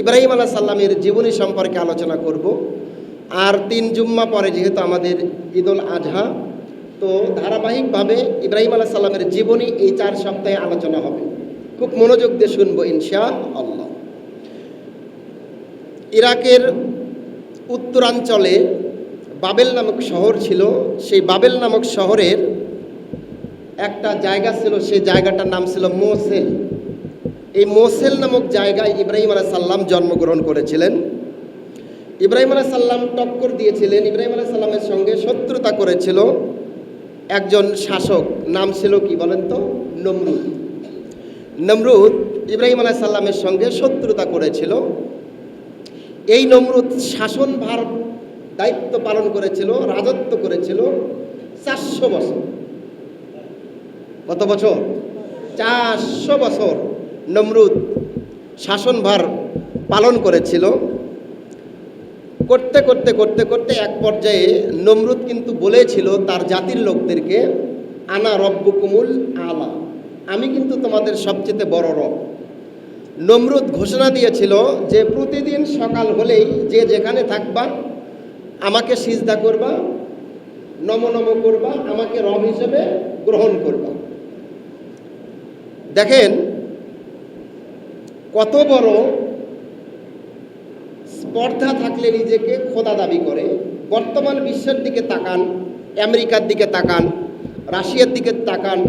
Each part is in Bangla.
ইব্রাহিম আলাইহিস সালামের জীবনী সম্পর্কে আলোচনা করব। আর 3 জুম্মা পরে যেহেতু আমাদের ঈদুল আজহা, তো ধারাবাহিকভাবে ইব্রাহিম আলাইহিস সালামের জীবনী এই 4 সপ্তাহে আলোচনা হবে। খুব মনোযোগ দিয়ে শুনবো ইনশাআল্লাহ। ইরাকের উত্তরাঞ্চলে বাবেল নামক শহর ছিল। সেই বাবেল নামক শহরের একটা জায়গা ছিল, সেই জায়গাটার নাম ছিল মোসেল। এই মোসেল নামক জায়গায় ইব্রাহিম আলাইহিস সালাম জন্মগ্রহণ করেছিলেন। ইব্রাহিম আলাইহিস সালাম টক্কর দিয়েছিলেন, ইব্রাহিম আলাইহিস সালামের সঙ্গে শত্রুতা করেছিল একজন শাসক, নাম ছিল কি বলেন তো? নমরুদ। নমরুদ ইব্রাহিম আলাইহিস সালামের সঙ্গে শত্রুতা করেছিল। এই নমরুদ শাসনভার দায়িত্ব পালন করেছিল, রাজত্ব করেছিল 400 বছর। কত বছর? 400 বছর নমরুদ শাসনভার পালন করেছিল। করতে করতে করতে করতে এক পর্যায়ে নমরুদ কিন্তু বলেছিল তার জাতির লোকদেরকে, আনা রব্বুকুমুল আলা, আমি কিন্তু তোমাদের সবচেয়ে বড় রব। নমরুদ ঘোষণা দিয়েছিল যে প্রতিদিন সকাল হলেই যে যেখানে থাকবা আমাকে সিজদা করবা, নম নম করবা, আমাকে রব হিসেবে গ্রহণ করবা। দেখেন কত বড় স্পর্ধা থাকলে নিজেকে খোদা দাবি করে। বর্তমান বিশ্বের দিকে তাকান, আমেরিকার দিকে তাকান, রাশিয়ার দিকে তাকান,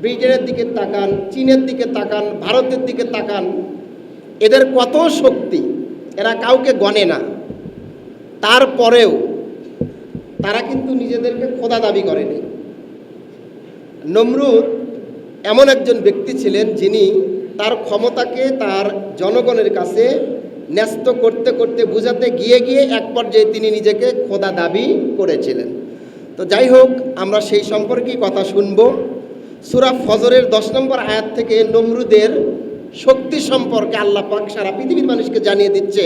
ব্রিটেনের দিকে তাকান, চীনের দিকে তাকান, ভারতের দিকে তাকান, এদের কত শক্তি, এরা কাউকে গণে না। তারপরেও তারা কিন্তু নিজেদেরকে খোদা দাবি করেনি। নমরুদ এমন একজন ব্যক্তি ছিলেন যিনি তার ক্ষমতাকে তার জনগণের কাছে ন্যস্ত করতে করতে বুঝাতে গিয়ে গিয়ে এক পর্যায়ে তিনি নিজেকে খোদা দাবি করেছিলেন। তো যাই হোক, আমরা সেই সম্পর্কেই কথা শুনব। সূরা ফজরের 10 নম্বর আয়াত থেকে নমরুদের শক্তি সম্পর্কে আল্লাহ পাক সারা পৃথিবীর মানুষকে জানিয়ে দিচ্ছে।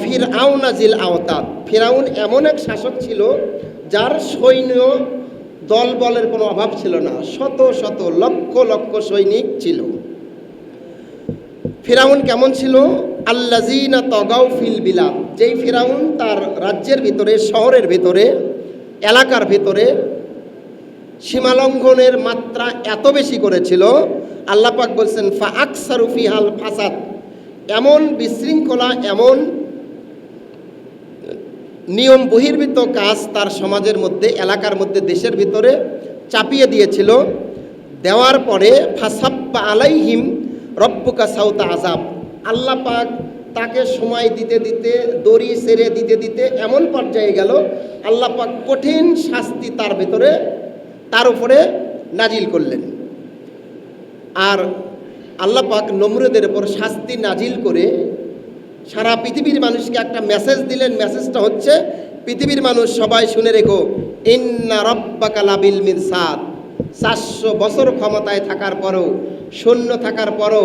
ফিরআউন জিল আওতাদ, ফিরআউন এমন এক শাসক ছিল যার সৈন্য দল বলের কোনো অভাব ছিল না, শত শত লক্ষ লক্ষ সৈনিক ছিল। ফিরআউন কেমন ছিল? আল্লাযীনা তাগাউ ফিল বিলাদ, যেই ফিরআউন তার রাজ্যের ভিতরে, শহরের ভিতরে, এলাকার ভিতরে সীমালঙ্ঘনের মাত্রা এত বেশি করেছিল, আল্লাহ পাক বলছেন ফা আকসারু ফিহাল ফাসাদ, এমন বিশৃঙ্খলা, এমন নিয়ম বহির্ভূত কাজ তার সমাজের মধ্যে, এলাকার মধ্যে, দেশের ভিতরে চাপিয়ে দিয়েছিল। দেওয়ার পরে ফাসাব্বা আলাইহিম রব্বুকা সাউতা আযাব, আল্লাহ পাক তাকে সময় দিতে দিতে, দড়ি ছেড়ে দিতে দিতে এমন পর্যায়ে গেল, আল্লাহ পাক কঠিন শাস্তি তার ভেতরে, তার উপরে নাজিল করলেন। আর আল্লাহ পাক নমরুদের উপর শাস্তি নাজিল করে সারা পৃথিবীর মানুষকে একটা মেসেজ দিলেন। মেসেজটা হচ্ছে, পৃথিবীর মানুষ সবাই শুনে রেখো, ইন্না রাব্বাকা লাবিল মিরসাদ, 400 বছর ক্ষমতায় থাকার পরও, সৈন্য থাকার পরও,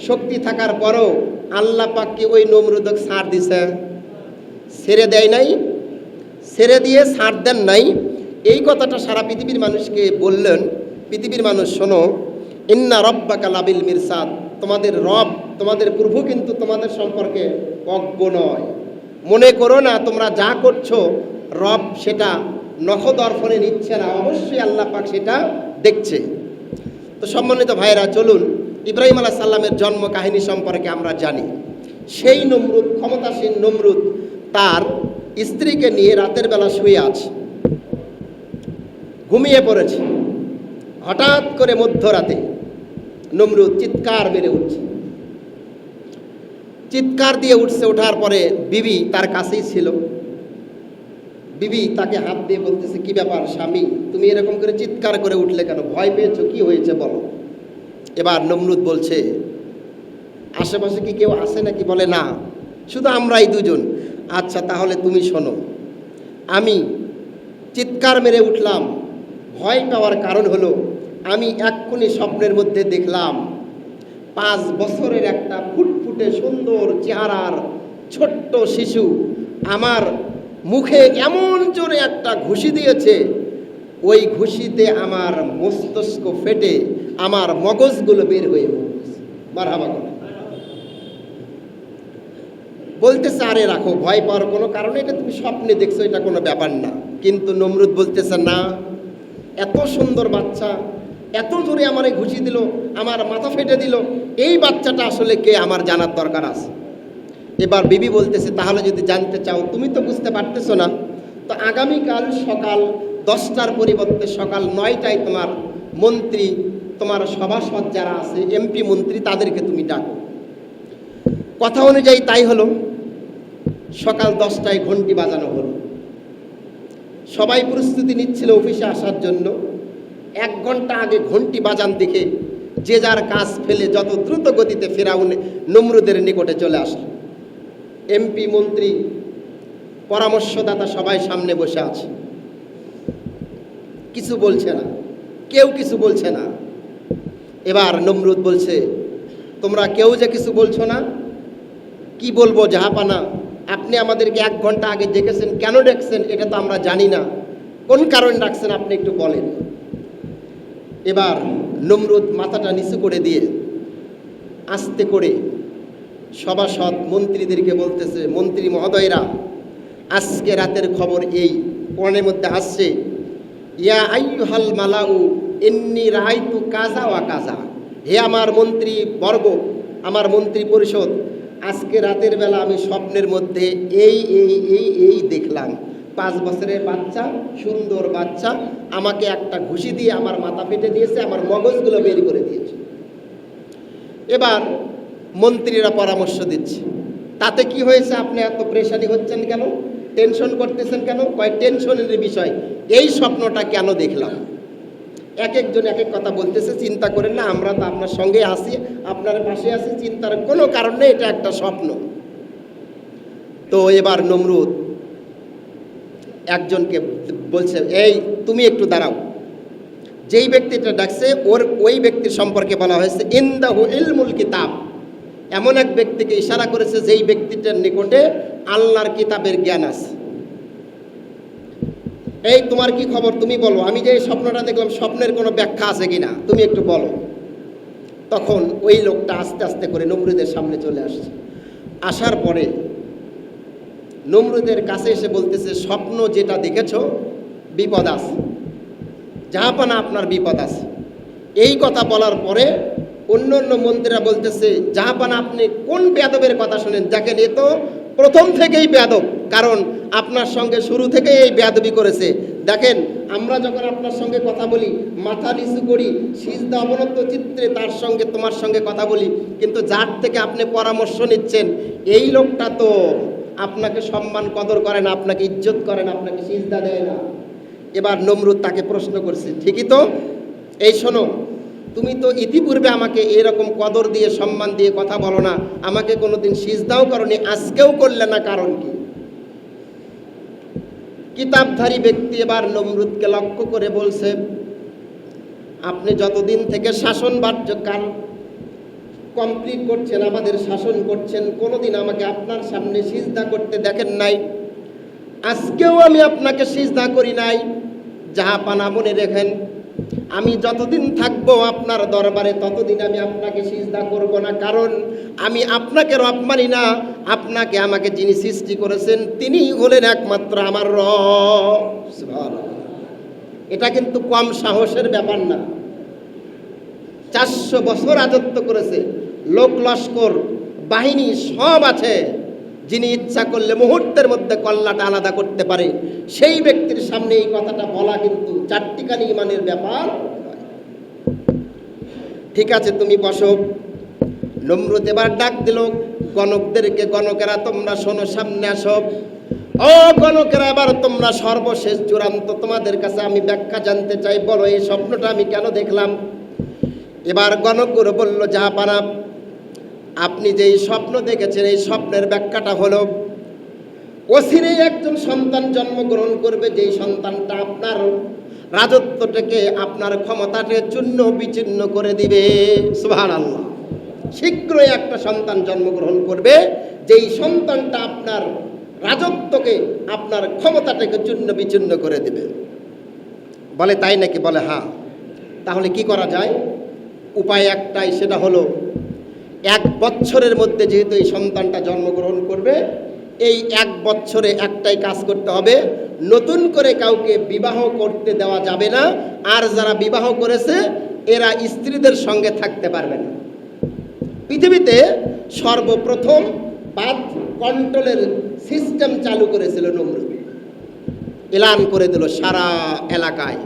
শক্তি থাকার পরও আল্লাহ পাক কি ওই নমরুদকে ছাড় দিছে? ছেড়ে দেয় নাই, ছেড়ে দিয়ে ছাড় দেন নাই। এই কথাটা সারা পৃথিবীর মানুষকে বললেন, পৃথিবীর মানুষ শোনো, ইন্না রাব্বাকা লাবিল মিরসাদ, তোমাদের রব, তোমাদের প্রভু কিন্তু তোমাদের সম্পর্কে অজ্ঞ নয়। মনে করো না তোমরা যা করছো রব সেটা নখদর্পণে নিচ্ছে না, অবশ্যই আল্লাহ পাক সেটা দেখছে। তো সম্মানিত ভাইরা, চলুন ইব্রাহিম আলাইহিস সালামের জন্ম কাহিনী সম্পর্কে আমরা জানি। সেই নমরুদ, ক্ষমতাসীন নমরুদ, তার স্ত্রীকে নিয়ে রাতের বেলা শুয়ে আছে, ঘুমিয়ে পড়েছে। হঠাৎ করে মধ্যরাতে নমরুদ চিৎকার মেরে উঠছে, চিৎকার দিয়ে উঠছে। ওঠার পরে বিবি তার কাছেই ছিল। বিবি তাকে হাত দিয়ে বলতেছে, কি ব্যাপার স্বামী, তুমি এরকম করে চিৎকার করে উঠলে কেন? ভয় পেয়েছো? কি হয়েছে বলো। এবার নমরুদ বলছে, আশেপাশে কি কেউ আসে নাকি? বলে না, শুধু আমরাই দুজন। আচ্ছা তাহলে তুমি শোনো, আমি চিৎকার মেরে উঠলাম, ভয় পাওয়ার কারণ হলো আমি এক্ষুনি স্বপ্নের মধ্যে দেখলাম 5 বছরের একটা ফুটফুটে সুন্দর চেহারার ছোট্ট শিশু আমার মুখে এমন জোরে একটা ঘুষি দিয়েছে, ওই ঘুষিতে আমার মস্তিষ্ক ফেটে আমার মগজগুলো বের হয়ে পড়েছে। মারহাবা করে বলতেছে আরে রাখো, ভয় পাওয়ার কোনো কারণে, এটা তুমি স্বপ্নে দেখছো, এটা কোনো ব্যাপার না। কিন্তু নমরুদ বলতেছে না, এত সুন্দর বাচ্চা, এত জোরে আমারে ঘুষি দিল, আমার মাথা ফেটে দিল, এই বাচ্চাটা আসলে কে আমার জানার দরকার আছে। এবার বিবি বলতেছে তাহলে যদি জানতে চাও, তুমি তো বুঝতে পারতেছো না, তো আগামীকাল সকাল 10টার পরিবর্তে সকাল 9টায় তোমার মন্ত্রী, তোমার সভাসদ যারা আছে, এমপি মন্ত্রী, তাদেরকে তুমি ডাকো। কথা অনুযায়ী তাই হলো। সকাল 10টায় ঘন্টি বাজানো হলো। সবাই প্রস্তুতি নিচ্ছিল অফিসে আসার জন্য। 1 ঘন্টা আগে ঘন্টি বাজান দেখে যে যার কাজ ফেলে যত দ্রুত গতিতে ফিরাউন নমরুদের নিকটে চলে আসলো। এমপি মন্ত্রী পরামর্শদাতা সবাই সামনে বসে আছে, কিছু বলছে না, কেউ কিছু বলছে না। এবার নমরুদ বলছে, তোমরা কেউ যে কিছু বলছো না, কি বলবো জাহাপানা, আপনি আমাদেরকে 1 ঘন্টা আগে ডেকেছেন, কেন ডেকেছেন এটা তো আমরা জানি না, কোন কারণে ডাকছেন আপনি একটু বলেন। এবার নমরুদ মাথাটা নিচু করে দিয়ে আস্তে করে সভাসদ মন্ত্রীদেরকে বলতেছে, মন্ত্রী মহোদয়রা, আজকে রাতের খবর এই কোরআনের মধ্যে আসছে, ইয়া আইয়ুহাল মালাউ ইন্নী রাআইতু কাযা ওয়া কাযা, হে আমার মন্ত্রী বর্গ, আমার মন্ত্রী পরিষদ, আজকে রাতের বেলা আমি স্বপ্নের মধ্যে এই দেখলাম। 5 বছরের বাচ্চা, সুন্দর বাচ্চা, আমাকে একটা ঘুষি দিয়ে আমার মাথা ফেটে দিয়েছে, আমার মগজগুলো বের করে দিয়েছে। এবার মন্ত্রীরা পরামর্শ দিচ্ছে, তাতে কি হয়েছে, আপনি এত প্রেশানি হচ্ছেন কেন, টেনশন করতেছেন কেন? কয় টেনশনের বিষয়, এই স্বপ্নটা কেন দেখলাম। এক একজন এক এক কথা বলতেছে, চিন্তা করেন না, আমরা তো আপনার সঙ্গে আছি, আপনার পাশে আছি, চিন্তার কোনো কারণ নেই, এটা একটা স্বপ্ন। তো এবার নমরুদ একজনকে বলছে, এই তুমি একটু দাঁড়াও। যেই ব্যক্তিটা ডাকছে ওই ব্যক্তির সম্পর্কে বলা হয়েছে ইনদাহু ইলমুল কিতাব, এমন এক ব্যক্তিকে ইশারা করেছে যেই ব্যক্তিটার নিকটে আল্লাহর কিতাবের জ্ঞান আছে। এই তোমার কি খবর, তুমি বলো, আমি যে স্বপ্নটা দেখলাম স্বপ্নের কোনো ব্যাখ্যা আছে কিনা, তুমি একটু বলো। তখন ওই লোকটা আস্তে আস্তে করে নমরুদের সামনে চলে আসছে। আসার পরে নমরুদের কাছে এসে বলতেছে, স্বপ্ন যেটা দেখেছো বিপদ আছে, জাহাপানা আপনার বিপদ আছে। এই কথা বলার পরে অন্য অন্য মন্ত্রীরা বলতেছে, জাহাপানা আপনি কোন বেয়াদবের কথা শুনেন, দেখেন এ তো প্রথম থেকেই বেয়াদব, কারণ আপনার সঙ্গে শুরু থেকেই এই বেয়াদবি করেছে। দেখেন আমরা যখন আপনার সঙ্গে কথা বলি মাথা নিচু করি, সিজদা অবনত চিত্রে তার সঙ্গে তোমার সঙ্গে কথা বলি, কিন্তু যার থেকে আপনি পরামর্শ নিচ্ছেন এই লোকটা তো আপনাকে সম্মান কদর করে না, আপনাকে ইজ্জত করে না, আপনাকে সিজদা দেয় না। এবার নমরুদ তাকে প্রশ্ন করছে, ঠিকই তো, এই শোনো, তুমি তো ইতিপূর্বে আমাকে এরকম কদর দিয়ে সম্মান দিয়ে কথা বলো না, আমাকে কোনোদিন সিজদাও করনি, আজকেও করলে না, কারণ কি? কিতাবধারী ব্যক্তি এবার নমরুদকে লক্ষ্য করে বলছে, আপনি যতদিন থেকে শাসন কাল কমপ্লিট করছেন, আমাদের শাসন করছেন, কোনোদিন আমাকে আপনার সামনে সিজদা করতে দেখেন নাই, আজকেও আমি আপনাকে সিজদা করি নাই। জাহাপানা মনে রেখেন, আমি যতদিন থাকবো আপনার দরবারে ততদিন আমি আপনাকে সিজদা করব না, কারণ আমি আপনাকে রব মানি না, আপনাকে আমাকে যিনি সৃষ্টি করেছেন তিনি হলেন একমাত্র আমার রব। সুবহানাল্লাহ। এটা কিন্তু কম সাহসের ব্যাপার না। 400 বছর রাজত্ব করেছে, লোক লস্কর বাহিনী সব আছে, যিনি ইচ্ছা করলে মুহূর্তের মধ্যে কল্লাটা আলাদা করতে পারে, সেই ব্যক্তির সামনে এই কথাটা বলা কিন্তু চারটিখানি ইমানের ব্যাপার। ঠিক আছে তুমি বসো। নমরুদ এবার ডাক দিল গণকদেরকে, গণকেরা তোমরা শোনো, সামনে আসো। ও গণকেরা, এবার তোমরা সর্বশেষ চূড়ান্ত তোমাদের কাছে আমি ব্যাখ্যা জানতে চাই, বলো এই স্বপ্নটা আমি কেন দেখলাম। এবার গণকগুলো বলল, জাহাপানা আপনি যেই স্বপ্ন দেখেছেন এই স্বপ্নের ব্যাখ্যাটা হলো, অচিরেই একজন সন্তান জন্মগ্রহণ করবে, যেই সন্তানটা আপনার রাজত্বটাকে, আপনার ক্ষমতাকে চূর্ণ বিচূর্ণ করে দিবে। সুবহানাল্লাহ। শীঘ্রই একটা সন্তান জন্মগ্রহণ করবে, যেই সন্তানটা আপনার রাজত্বকে, আপনার ক্ষমতাটাকে চূর্ণ বিচূর্ণ করে দিবে। বলে তাই নাকি? বলে হ্যাঁ। তাহলে কি করা যায়? উপায় একটাই, সেটা হলো 1 বছরের মধ্যে যেহেতু এই সন্তানটা জন্মগ্রহণ করবে, এই 1 বছরে একটাই কাজ করতে হবে, নতুন করে কাউকে বিবাহ করতে দেওয়া যাবে না। আর যারা বিবাহ করেছে এরা স্ত্রীদের সঙ্গে থাকতে পারবে না। পৃথিবীতে সর্বপ্রথম বার্থ কন্ট্রোলের সিস্টেম চালু করেছিল নমরুদ। এলান করে দিল সারা এলাকায়,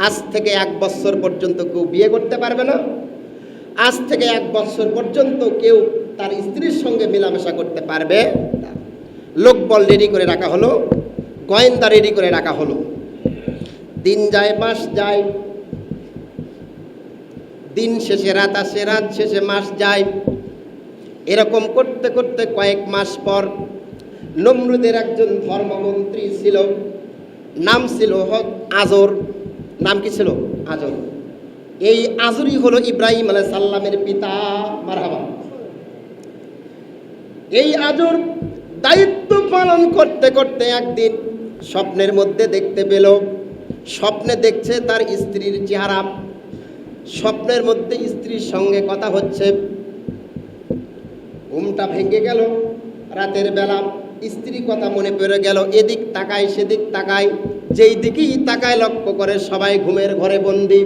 আজ থেকে 1 বছর পর্যন্ত কেউ বিয়ে করতে পারবে না। আজ থেকে 1 বছর পর্যন্ত কেউ তার স্ত্রীর সঙ্গে মেলামেশা করতে পারবে না। লোকবল রেডি করে রাখা হলো, গোয়েন্দা রেডি করে রাখা হলো। দিন যায়, মাস যায়, দিন শেষে রাত আসে, রাত শেষে মাস যায়। এরকম করতে করতে কয়েক মাস পর নমরুদের একজন ধর্মমন্ত্রী ছিল, নাম ছিল আজর। নাম কি ছিল? আজর। এই আজরই হলো ইব্রাহিম আলাইহিস সালামের পিতা। মারহাবা। এই আজর দায়িত্ব পালন করতে করতে একদিন স্বপ্নের মধ্যে দেখতে পেল, স্বপ্নে দেখছে তার স্ত্রীর চেহারা, স্বপ্নের মধ্যে স্ত্রীর সঙ্গে কথা হচ্ছে। ঘুমটা ভেঙে গেল রাতের বেলা, স্ত্রী কথা মনে পড়ে গেল। এদিক তাকায় সেদিক তাকায়, যেই দিকেই তাকায় লক্ষ্য করে সবাই ঘুমের ঘরে বন্দী।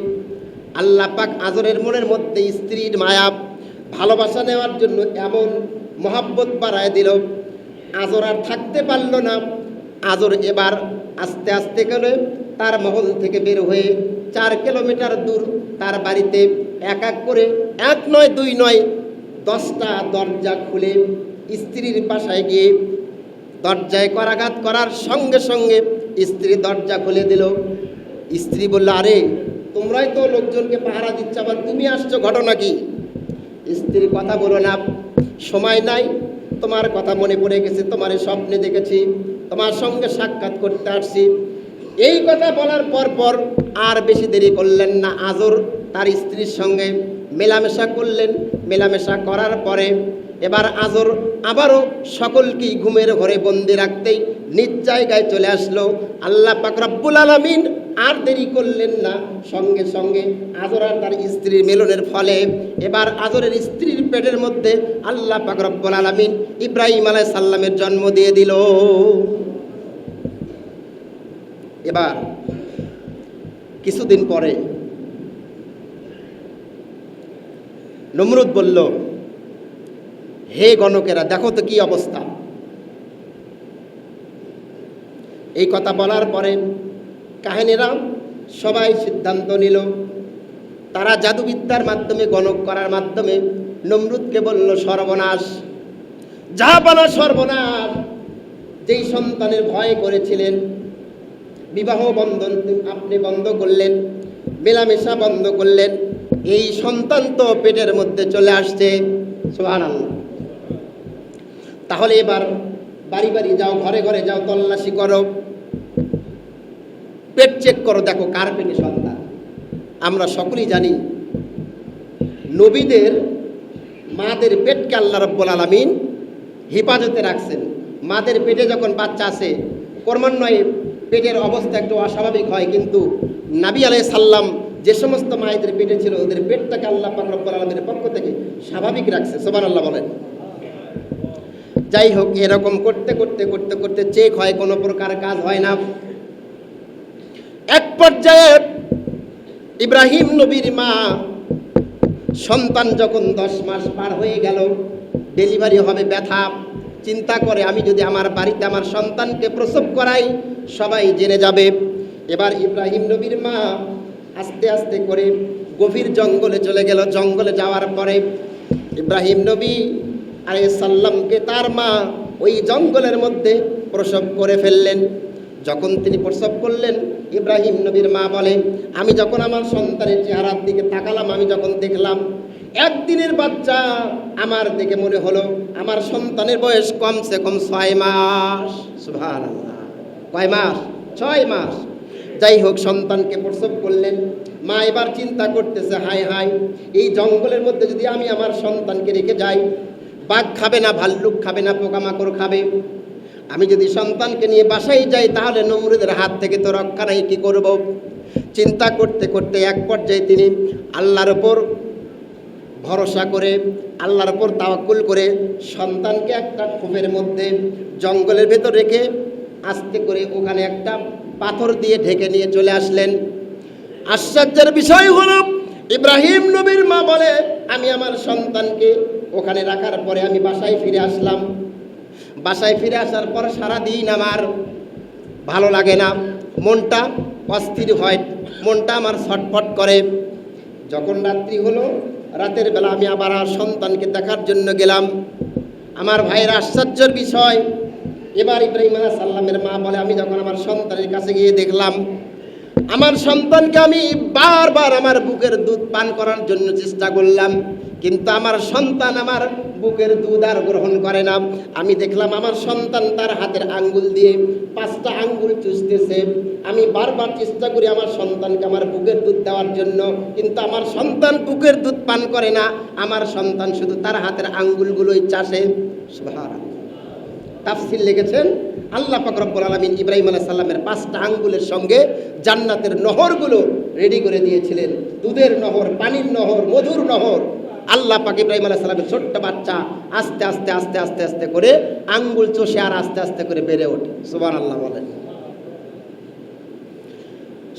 আল্লাহ পাক আজরের মনের মধ্যে স্ত্রীর মায়া, ভালোবাসা নেওয়ার জন্য এমন মহাব্বত বাড়ায় দিল, আজর আর থাকতে পারল না। আজর এবার আস্তে আস্তে করে তার মহল থেকে বের হয়ে 4 কিলোমিটার দূর তার বাড়িতে এক এক করে 1 নয় 2 নয় 10টা দরজা খুলে স্ত্রীর বাসায় গিয়ে দরজায় করাঘাত করার সঙ্গে সঙ্গে স্ত্রী দরজা খুলে দিল। স্ত্রী বলল, আরে তোমরাই তো লোকজনকে পাহারা দিচ্ছ, আবার তুমি আসছো, ঘটনা কি? স্ত্রীর কথা বলো না, সময় নাই, তোমার কথা মনে পড়ে গেছে, তোমার স্বপ্নে দেখেছি, তোমার সঙ্গে সাক্ষাৎ করতে আসছি। এই কথা বলার পর আর বেশি দেরি করলেন না। আজর তার স্ত্রীর সঙ্গে মেলামেশা করলেন। মেলামেশা করার পরে এবার আজর আবারও সকলকেই ঘুমের ঘরে বন্দি রাখতেই নিজ জায়গায় চলে আসলো। আল্লাহ পাক রব্বুল আলামিন আর দেরি করলেন না, সঙ্গে সঙ্গে আজর আর তার স্ত্রীর মিলনের ফলে এবার আজরের স্ত্রীর পেটের মধ্যে আল্লাহ পাক রব্বুল আলামিন ইব্রাহিম আলাইহিস সালামের জন্ম দিয়ে দিল। এবার কিছুদিন পরে নমরুদ বলল, হে গণকেরা, দেখো তো কি অবস্থা। এই কথা বলার পরে কাহিনীরা সবাই সিদ্ধান্ত নিল, তারা জাদুবিদ্যার মাধ্যমে, গণক করার মাধ্যমে নমরুদকে বলল, সর্বনাশ, জাহাপানা সর্বনাশ। যেই সন্তানের ভয় করেছিলেন, বিবাহ বন্ধন আপনি বন্ধ করলেন, মেলামেশা বন্ধ করলেন, এই সন্তান তো পেটের মধ্যে চলে আসছে। সুবহানাল্লাহ। তাহলে এবার বাড়ি বাড়ি যাও, ঘরে ঘরে যাও, তল্লাশি করো, পেট চেক করো, দেখো কার পেটে সন্তান। আমরা সকলেই জানি নবীদের মাদের পেটকে আল্লাহ রাব্বুল আলামিন হেফাজতে রাখছেন। মাদের পেটে যখন বাচ্চা আসে ক্রমান্বয়ে পেটের অবস্থা একটু অস্বাভাবিক হয়, কিন্তু নবী আলাইহিস সালাম যে সমস্ত মায়েদের পেটে ছিল ওদের পেটটাকে আল্লাহ পাক রব্বুল আলামিনের পক্ষ থেকে স্বাভাবিক রাখছে। সুবহানাল্লাহ বলেন। যাই হোক, এরকম করতে করতে করতে করতে চেক হয়, কোনো প্রকার কাজ হয় না। এক পর্যায়ে ইব্রাহিম নবীর মা সন্তান যখন 10 মাস পার হয়ে গেল, ডেলিভারি হবে, ব্যথা, চিন্তা করে আমি যদি আমার বাড়িতে আমার সন্তানকে প্রসব করাই সবাই জেনে যাবে। এবার ইব্রাহিম নবীর মা আস্তে আস্তে করে গভীর জঙ্গলে চলে গেল। জঙ্গলে যাওয়ার পরে ইব্রাহিম নবী আলাইহিস সালামকে তার মা ওই জঙ্গলের মধ্যে প্রসব করে ফেললেন। যখন তিনি প্রসব করলেন, ইব্রাহিম নবীর মা বলে, আমি যখন আমার সন্তানের চেহারার দিকে তাকালাম, আমি যখন দেখলাম 1 দিনের বাচ্চা, আমার দেখে মনে হলো আমার সন্তানের বয়স কমসে কম 6 মাস। সুবহানাল্লাহ। কয় মাস? 6 মাস। যাই হোক, সন্তানকে প্রসব করলেন। মা এবার চিন্তা করতেছে, হায় হায়, এই জঙ্গলের মধ্যে যদি আমি আমার সন্তানকে রেখে যাই, বাঘ খাবে না, ভাল্লুক খাবে না, পোকামাকড় খাবে, আমি যদি সন্তানকে নিয়ে বাসায় যাই তাহলে নমরুদের হাত থেকে তো রক্ষা নাই, কি করব? চিন্তা করতে করতে এক পর্যায়ে তিনি আল্লাহর উপর ভরসা করে আল্লাহর উপর তাওয়াক্কুল করে সন্তানকে একটা খোপের মধ্যে জঙ্গলের ভেতর রেখে আস্তে করে ওখানে একটা পাথর দিয়ে ঢেকে নিয়ে চলে আসলেন। আশ্চর্যের বিষয় হলো ইব্রাহিম নবীর মা বলে, আমি আমার সন্তানকে ওখানে রাখার পরে আমি বাসায় ফিরে আসলাম। বাসায় ফিরে আসার পর সারাদিন আমার ভালো লাগে না, মনটা অস্থির হয়, মনটা আমার ছটফট করে। যখন রাত্রি হলো, রাতের বেলা আমি আবার সন্তানকে দেখার জন্য গেলাম। আমার ভাইয়ের আশ্চর্যের বিষয়, এবার ইব্রাহিম আলাইহিস সালামের মা বলে, আমি যখন আমার সন্তানের কাছে গিয়ে দেখলাম, আমার সন্তানকে আমি বারবার আমার বুকের দুধ পান করার জন্য চেষ্টা করলাম, কিন্তু আমার সন্তান আমার বুকের দুধ আর গ্রহণ করে না। আমি দেখলাম আমার সন্তান তার হাতের আঙ্গুল দিয়ে 5টা আঙ্গুল চুষতেছে। আমি বারবার চেষ্টা করি আমার সন্তানকে আমার বুকের দুধ দেওয়ার জন্য, কিন্তু আমার সন্তান বুকের দুধ পান করে না। আমার সন্তান শুধু তার হাতের আঙ্গুলগুলোই চাষে। সুবহানাল্লাহ। তাফসীর লিখেছেন, আল্লাহ পাক রব্বুল আলামিন ইব্রাহিম আলাইহিস সালামের 5টা আঙ্গুলের সঙ্গে জান্নাতের নহরগুলো রেডি করে দিয়েছিলেন। দুধের নহর, পানির নহর, মধুর নহর। আল্লাহ পাক ইব্রাহিম আলাইহিস সালামের ছোট্ট বাচ্চা আস্তে আস্তে আস্তে আস্তে আস্তে করে আঙ্গুল চষে আর আস্তে আস্তে করে বেড়ে ওঠে। সুবহানাল্লাহ বলেন।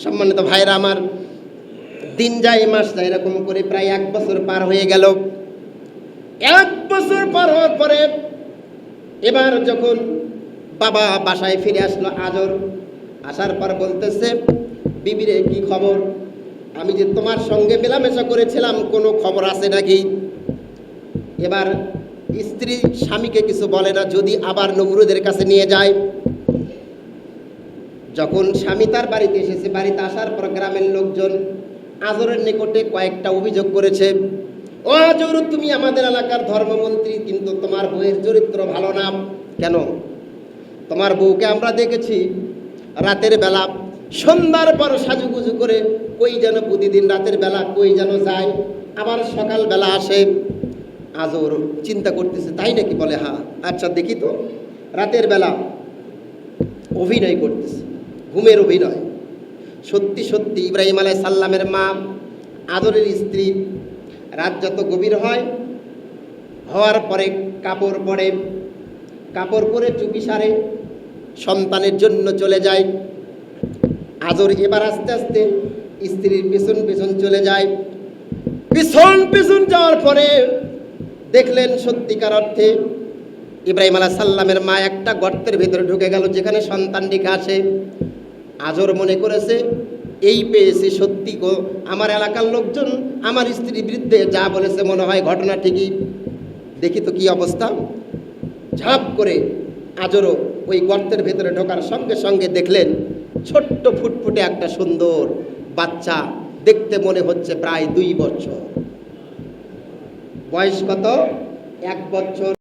সম্মানিত ভাইরা আমার, দিন যায় মাস যায়, এরকম করে প্রায় 1 বছর পার হয়ে গেল। 1 বছর পার হওয়ার পরে এবার যখন বাবা বাসায় ফিরে আসলো আজর, আসার পর বলতেছে, বিবিরে কি খবর? আমি যে তোমার সঙ্গে মেলামেশা করেছিলাম, কোনো খবর আছে নাকি? এবার স্ত্রী স্বামীকে কিছু বলে না, যদি আবার নমরুদের কাছে নিয়ে যায়। যখন স্বামী তার বাড়িতে এসেছে, বাড়িতে আসার পর গ্রামের লোকজন আজরের নিকটে কয়েকটা অভিযোগ করেছে। ও আজর, তুমি আমাদের এলাকার ধর্মমন্ত্রী, কিন্তু তোমার বউয়ের চরিত্র ভালো না। কেন? তোমার বউকে আমরা দেখেছি রাতের বেলা সন্ধ্যার পর সাজুগুজু করে কই যেন প্রতিদিন রাতের বেলা কই যেন যায়, আবার সকালবেলা আসে। আজর চিন্তা করতেছে, তাই নাকি? বলে হ্যাঁ। আচ্ছা দেখি তো। রাতের বেলা অভিনয় করতেছে, ঘুমের অভিনয়। সত্যি সত্যি ইব্রাহিম আলাইহিস সালামের মা আজরের স্ত্রী রাত যত গভীর হয়, হওয়ার পরে কাপড় পরে, কাপড় পরে চুপি সারে সন্তানের জন্য চলে যায়। আজর এবার আস্তে আস্তে স্ত্রীর পিছন পিছন চলে যায়। পিছন পিছন যাওয়ার পরে দেখলেন সত্যিকার অর্থে ইব্রাহিম আলাইহিস সালামের মা একটা গর্তের ভেতরে ঢুকে গেল, যেখানে সন্তান রেখে আসে। আজর মনে করেছে, এই পেয়েছে, সত্যি গো, আমার এলাকার লোকজন আমার স্ত্রীর বিরুদ্ধে যা বলেছে মনে হয় ঘটনা ঠিকই। দেখি তো কি অবস্থা। ঝাঁপ করে আজরও ওই গর্তের ভেতরে ঢোকার সঙ্গে সঙ্গে দেখলেন ছোট্ট ফুটফুটে একটা সুন্দর বাচ্চা, দেখতে মনে হচ্ছে প্রায় 2 বছর বয়স। কত? 1 বছর।